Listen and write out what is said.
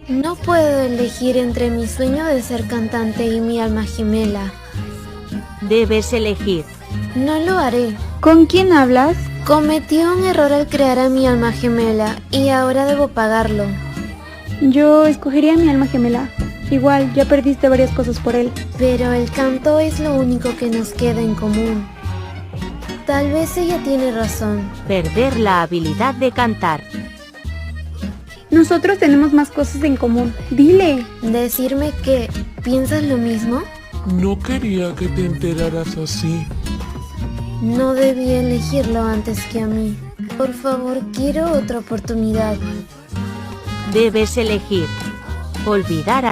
No puedo elegir entre mi sueño de ser cantante y mi alma gemela. Debes elegir. No lo haré. ¿Con quién hablas? Cometí un error al crear a mi alma gemela y ahora debo pagarlo. Yo escogería a mi alma gemela. Igual, ya perdiste varias cosas por él. Pero el canto es lo único que nos queda en común. Tal vez ella tiene razón. Perder la habilidad de cantar. Nosotros tenemos más cosas en común. Dile. Decirme que piensas lo mismo. No quería que te enteraras así. No debí elegirlo antes que a mí. Por favor, quiero otra oportunidad. Debes elegir. Olvidar a